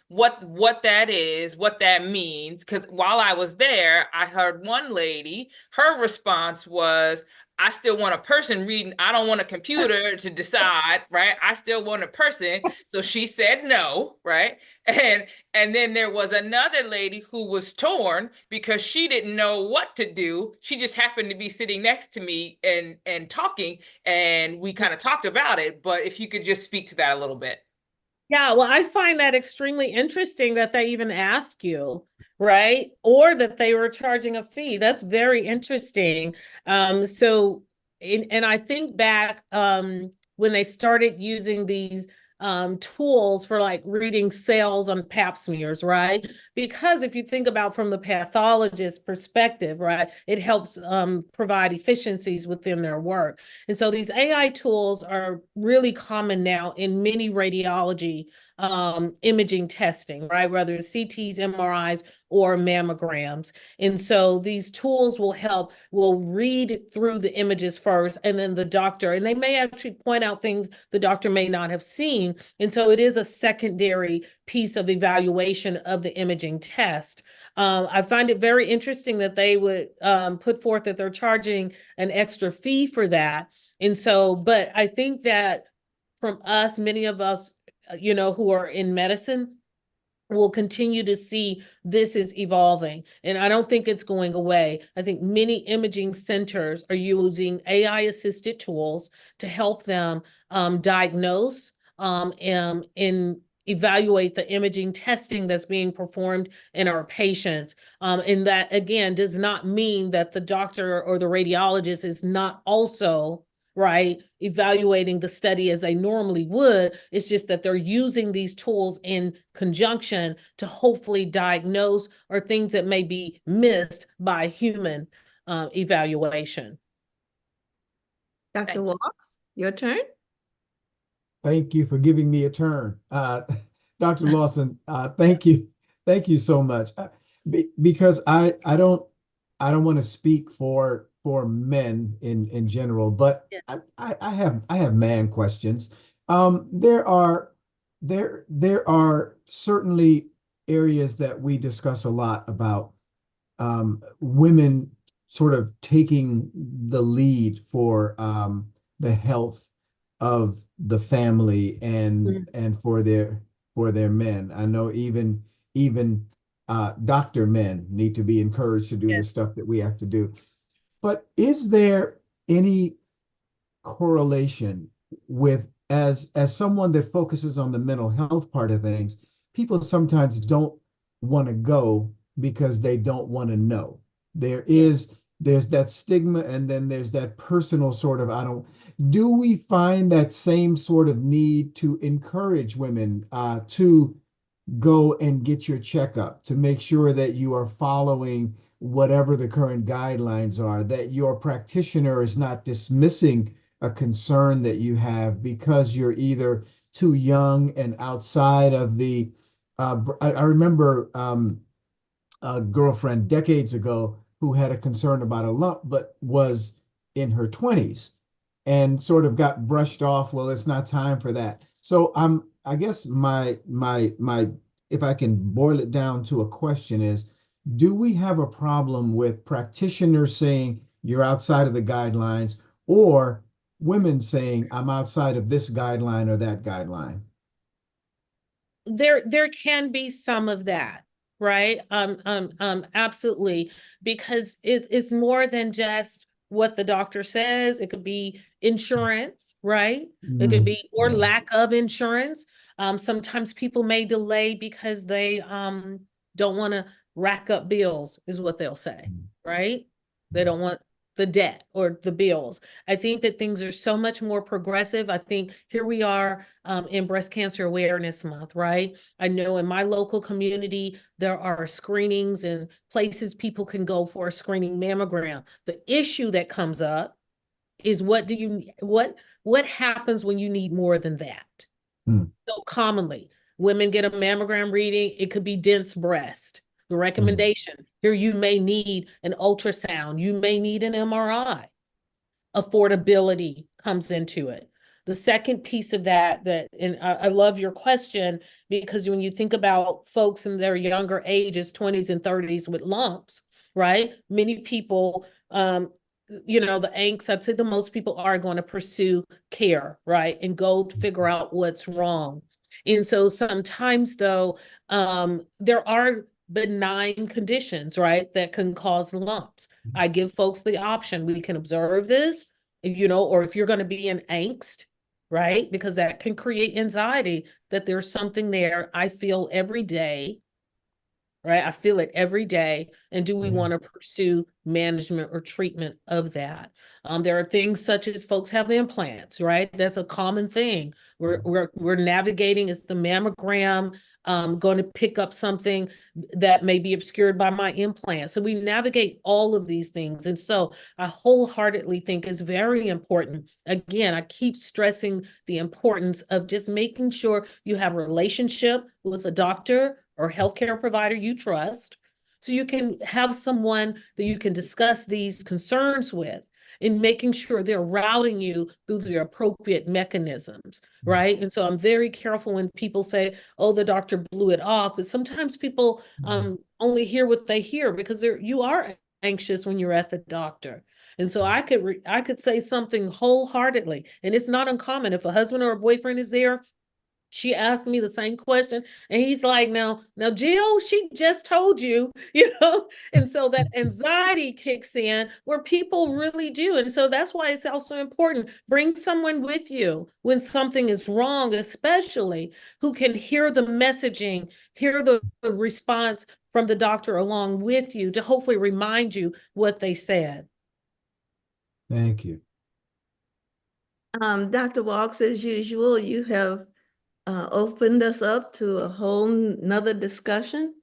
what that is, what that means. Because while I was there, I heard one lady, her response was, I still want a person reading. I don't want a computer to decide, right? I still want a person. So she said no, right? And then there was another lady who was torn because she didn't know what to do. She just happened to be sitting next to me and talking, and we kind of talked about it. But if you could just speak to that a little bit. Yeah, well, I find that extremely interesting that they even ask you, right? Or that they were charging a fee. That's very interesting. And I think back when they started using these tools for like reading cells on pap smears, right? Because if you think about from the pathologist perspective, right, it helps provide efficiencies within their work. And so these AI tools are really common now in many radiology imaging testing, right? Whether it's CTs, MRIs, or mammograms. And so these tools will read through the images first, and then the doctor, and they may actually point out things the doctor may not have seen. And so it is a secondary piece of evaluation of the imaging test. I find it very interesting that they would put forth that they're charging an extra fee for that. And so, but I think that from us, many of us, who are in medicine, we'll continue to see this is evolving. And I don't think it's going away. I think many imaging centers are using AI-assisted tools to help them diagnose and evaluate the imaging testing that's being performed in our patients. And that, again, does not mean that the doctor or the radiologist is not also right, evaluating the study as they normally would. It's just that they're using these tools in conjunction to hopefully diagnose or things that may be missed by human evaluation. Dr. Thank you. Walks, your turn. Thank you for giving me a turn. Dr. Lawson, thank you. Thank you so much. Because I don't want to speak for men in general, but Yes. I have man questions. There are certainly areas that we discuss a lot about women sort of taking the lead for the health of the family and for their men. I know even doctor men need to be encouraged to do the Yes. stuff that we have to do. But is there any correlation with, as someone that focuses on the mental health part of things, people sometimes don't want to go because they don't want to know. There's that stigma, and then there's that personal sort of, do we find that same sort of need to encourage women to go and get your checkup, to make sure that you are following whatever the current guidelines are, that your practitioner is not dismissing a concern that you have because you're either too young and outside of the I remember a girlfriend decades ago who had a concern about a lump but was in her 20s and sort of got brushed off. Well, it's not time for that. So I guess my if I can boil it down to a question is, do we have a problem with practitioners saying you're outside of the guidelines, or women saying I'm outside of this guideline or that guideline? There can be some of that, right? Absolutely, because it's more than just what the doctor says. It could be insurance, right? It could be, or Yeah. lack of insurance. Sometimes people may delay because they don't want to rack up bills, is what they'll say, right? They don't want the debt or the bills. I think that things are so much more progressive. I think here we are in Breast Cancer Awareness Month, right? I know in my local community, there are screenings and places people can go for a screening mammogram. The issue that comes up is what happens when you need more than that? So commonly, women get a mammogram reading, it could be dense breast. The recommendation here, you may need an ultrasound, you may need an MRI. Affordability comes into it. The second piece of that, and I love your question, because when you think about folks in their younger ages, 20s and 30s with lumps, right? Many people, the angst, I'd say the most people are going to pursue care, right? And go figure out what's wrong. And so sometimes though, there are benign conditions, right, that can cause lumps. I give folks the option. We can observe this, or if you're going to be in angst, right, because that can create anxiety, that there's something there I feel every day, right? I feel it every day. And do we want to pursue management or treatment of that? There are things such as folks have implants, right? That's a common thing. We're navigating, it's the mammogram going to pick up something that may be obscured by my implant. So we navigate all of these things. And so I wholeheartedly think it's very important. Again, I keep stressing the importance of just making sure you have a relationship with a doctor or healthcare provider you trust. So you can have someone that you can discuss these concerns with, in making sure they're routing you through the appropriate mechanisms, right? And so I'm very careful when people say, oh, the doctor blew it off, but sometimes people only hear what they hear because you are anxious when you're at the doctor. And so I could say something wholeheartedly, and it's not uncommon if a husband or a boyfriend is there. She asked me the same question, and he's like, now, Jill, she just told you, and so that anxiety kicks in where people really do. And so that's why it's also important. Bring someone with you when something is wrong, especially who can hear the messaging, hear the response from the doctor along with you to hopefully remind you what they said. Thank you. Dr. Walks, as usual, you have opened us up to a whole nother discussion,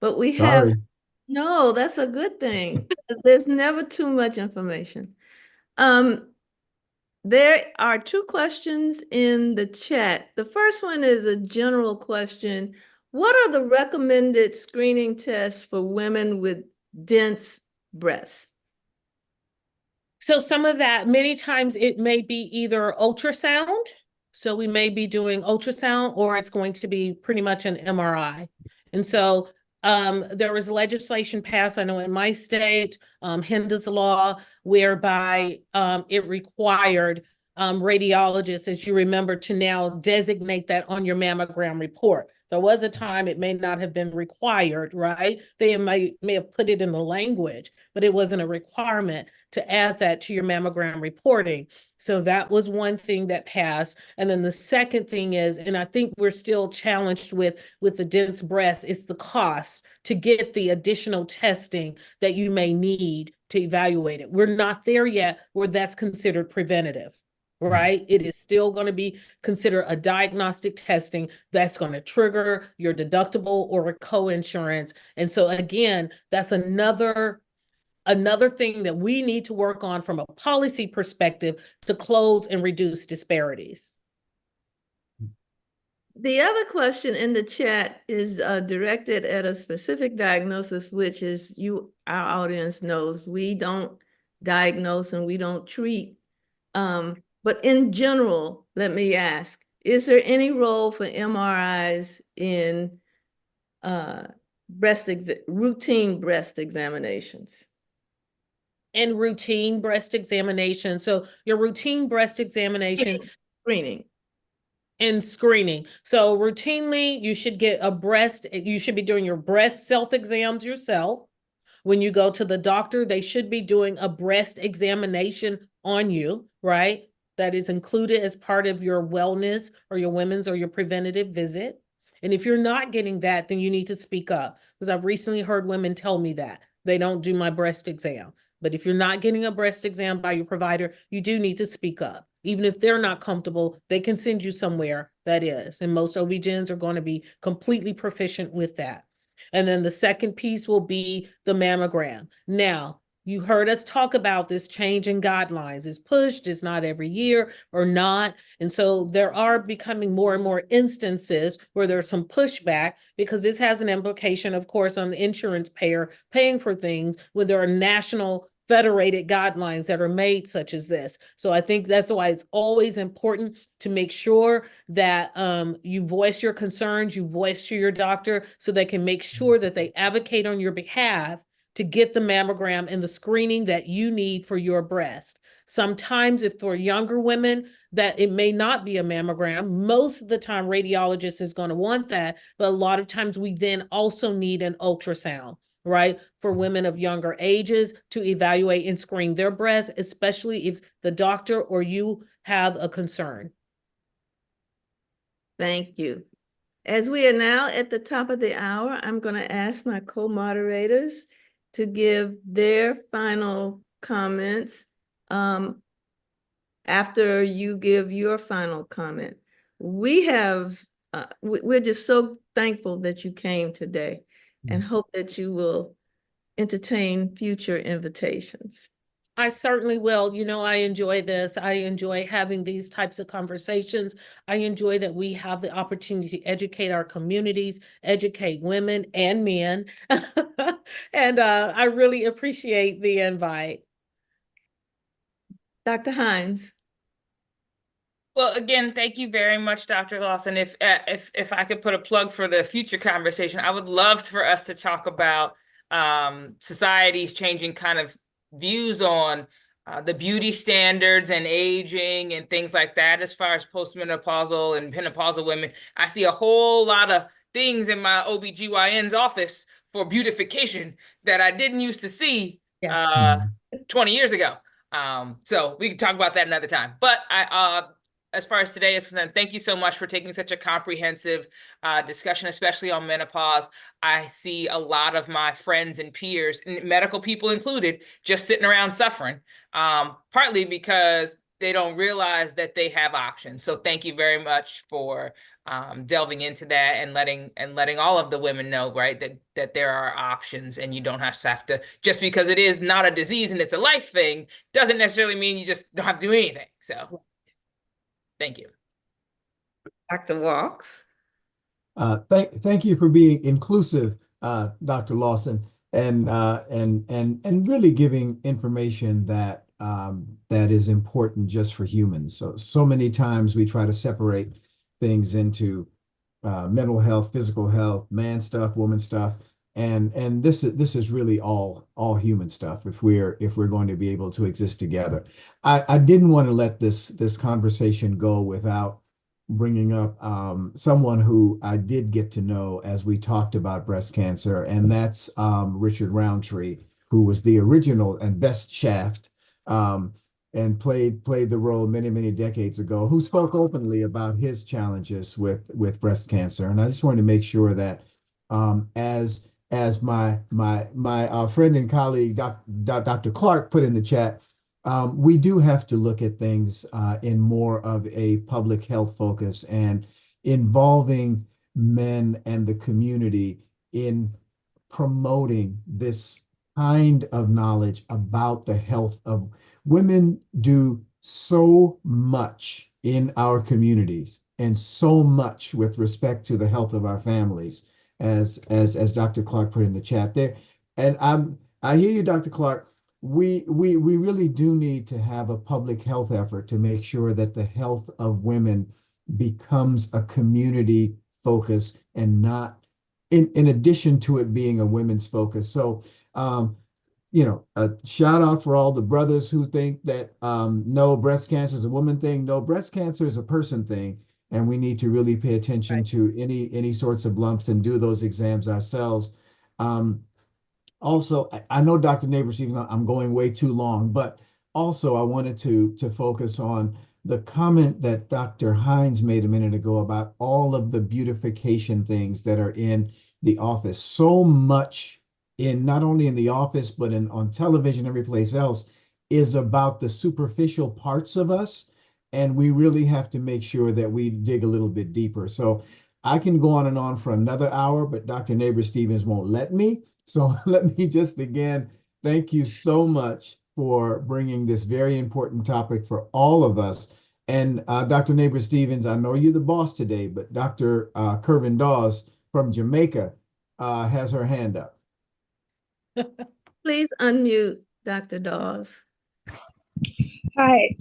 but we have, Sorry. no, that's a good thing. There's never too much information. There are two questions in the chat. The first one is a general question. What are the recommended screening tests for women with dense breasts? So some of that, many times it may be either ultrasound. So we may be doing ultrasound, or it's going to be pretty much an MRI. And so there was legislation passed, I know in my state, Hinda's law, whereby it required radiologists, as you remember, to now designate that on your mammogram report. There was a time it may not have been required, right? They may have put it in the language, but it wasn't a requirement to add that to your mammogram reporting. So that was one thing that passed. And then the second thing is, and I think we're still challenged with the dense breast, it's the cost to get the additional testing that you may need to evaluate it. We're not there yet where that's considered preventative. Right? It is still going to be considered a diagnostic testing that's going to trigger your deductible or a co-insurance. And so again, that's another thing that we need to work on from a policy perspective to close and reduce disparities. The other question in the chat is directed at a specific diagnosis, which is our audience knows we don't diagnose and we don't treat. But in general, let me ask, is there any role for MRIs in routine breast examinations? And routine breast examination. So your routine breast examination. Screening. And screening. So routinely, you should be doing your breast self-exams yourself. When you go to the doctor, they should be doing a breast examination on you, right? That is included as part of your wellness or your women's or your preventative visit. And if you're not getting that, then you need to speak up, because I've recently heard women tell me that they don't do my breast exam. But if you're not getting a breast exam by your provider, you do need to speak up. Even if they're not comfortable, they can send you somewhere that is. And most OB-GYNs are going to be completely proficient with that. And then the second piece will be the mammogram. Now, you heard us talk about this change in guidelines. It's pushed, it's not every year or not. And so there are becoming more and more instances where there's some pushback, because this has an implication, of course, on the insurance payer paying for things when there are national federated guidelines that are made such as this. So I think that's why it's always important to make sure that you voice your concerns, you voice to your doctor, so they can make sure that they advocate on your behalf to get the mammogram and the screening that you need for your breast. Sometimes if for younger women that it may not be a mammogram, most of the time radiologist is going to want that, but a lot of times we then also need an ultrasound, right, for women of younger ages to evaluate and screen their breasts, especially if the doctor or you have a concern. Thank you. As we are now at the top of the hour, I'm going to ask my co-moderators to give their final comments after you give your final comment. We have we're just so thankful that you came today and Mm. hope that you will entertain future invitations. I certainly will. You know, I enjoy this. I enjoy having these types of conversations. I enjoy that we have the opportunity to educate our communities, educate women and men. And I really appreciate the invite. Dr. Hines. Well, again, thank you very much, Dr. Lawson. If I could put a plug for the future conversation, I would love for us to talk about society's changing kind of views on the beauty standards and aging and things like that as far as postmenopausal and menopausal women. I see a whole lot of things in my OBGYN's office for beautification that I didn't used to see Yes. 20 years ago. So we can talk about that another time. But as far as today is concerned, thank you so much for taking such a comprehensive discussion, especially on menopause. I see a lot of my friends and peers, and medical people included, just sitting around suffering, partly because they don't realize that they have options. So thank you very much for delving into that and letting all of the women know, right, that there are options, and you don't have to, just because it is not a disease and it's a life thing, doesn't necessarily mean you just don't have to do anything. So thank you. Dr. Walks. Thank you for being inclusive, Dr. Lawson, and really giving information that that is important just for humans. So many times we try to separate things into mental health, physical health, man stuff, woman stuff, and this is really all human stuff if we're going to be able to exist together. I didn't want to let this conversation go without bringing up someone who I did get to know as we talked about breast cancer, and that's Richard Roundtree, who was the original and best Shaft, and played the role many decades ago, who spoke openly about his challenges with breast cancer. And I just wanted to make sure that as my friend and colleague Dr. Clark put in the chat, we do have to look at things in more of a public health focus and involving men and the community in promoting this kind of knowledge about the health of women. Do so much in our communities and so much with respect to the health of our families, as Dr. Clark put in the chat there. And I hear you, Dr. Clark. We really do need to have a public health effort to make sure that the health of women becomes a community focus and not in addition to it being a women's focus. So a shout out for all the brothers who think that no, breast cancer is a woman thing. No, breast cancer is a person thing, and we need to really pay attention to any sorts of lumps and do those exams ourselves. Also, I know Dr. Neighbors, even though I'm going way too long, but also I wanted to focus on the comment that Dr. Hines made a minute ago about all of the beautification things that are in the office. So much in not only in the office, but on television, every place else, is about the superficial parts of us. And we really have to make sure that we dig a little bit deeper. So I can go on and on for another hour, but Dr. Neighbors Stevens won't let me. So let me just again, thank you so much for bringing this very important topic for all of us. And Dr. Neighbors Stevens, I know you're the boss today, but Dr. Kervin Dawes from Jamaica has her hand up. Please unmute Dr. Dawes. Hi,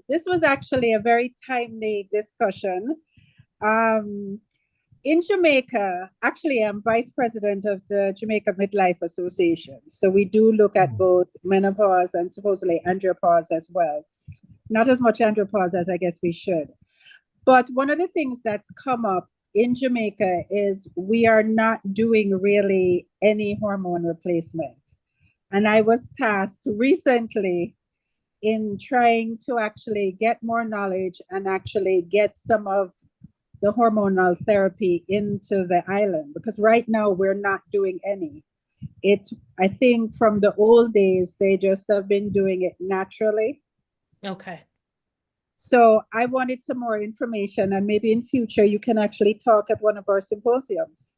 this was actually a very timely discussion. In Jamaica, actually, I'm vice president of the Jamaica Midlife Association. So we do look at both menopause and supposedly andropause as well. Not as much andropause as I guess we should. But one of the things that's come up in Jamaica is we are not doing really any hormone replacement. And I was tasked recently in trying to actually get more knowledge and actually get some of the hormonal therapy into the island, because right now we're not doing any. I think from the old days, they just have been doing it naturally. Okay. So I wanted some more information, and maybe in future you can actually talk at one of our symposiums.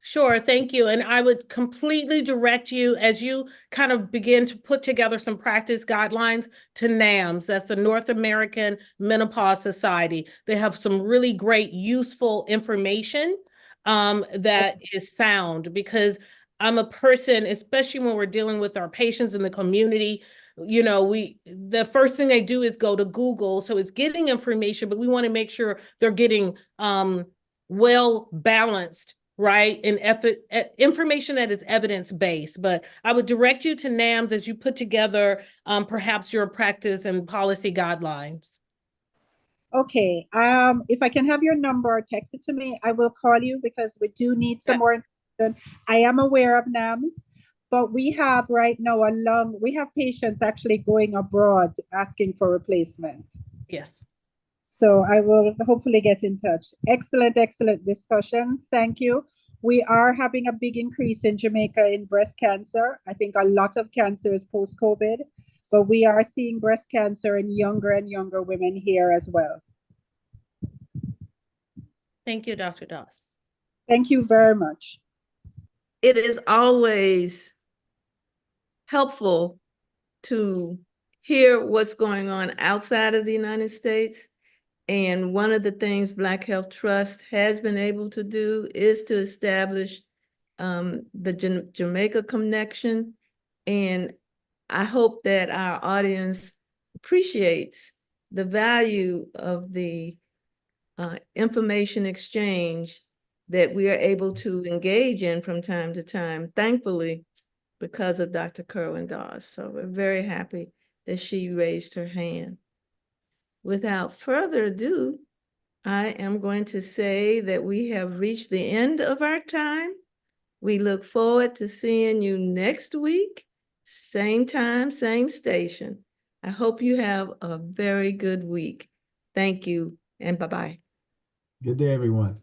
Sure, thank you. And I would completely direct you as you kind of begin to put together some practice guidelines to NAMS. That's the North American Menopause Society. They have some really great, useful information that is sound, because I'm a person, especially when we're dealing with our patients in the community, you know, the first thing they do is go to Google. So it's getting information, but we want to make sure they're getting well balanced, right? And information that is evidence-based. But I would direct you to NAMS as you put together perhaps your practice and policy guidelines. Okay, if I can have your number or text it to me, I will call you, because we do need some more information. I am aware of NAMS, but we have right now we have patients actually going abroad asking for replacement. Yes. So I will hopefully get in touch. Excellent, excellent discussion. Thank you. We are having a big increase in Jamaica in breast cancer. I think a lot of cancer is post-COVID, but we are seeing breast cancer in younger and younger women here as well. Thank you, Dr. Doss. Thank you very much. It is always helpful to hear what's going on outside of the United States. And one of the things Black Health Trust has been able to do is to establish the Jamaica connection. And I hope that our audience appreciates the value of the information exchange that we are able to engage in from time to time, thankfully, because of Dr. Kerwin Dawes. So we're very happy that she raised her hand. Without further ado, I am going to say that we have reached the end of our time. We look forward to seeing you next week, same time, same station. I hope you have a very good week. Thank you, and bye-bye. Good day, everyone.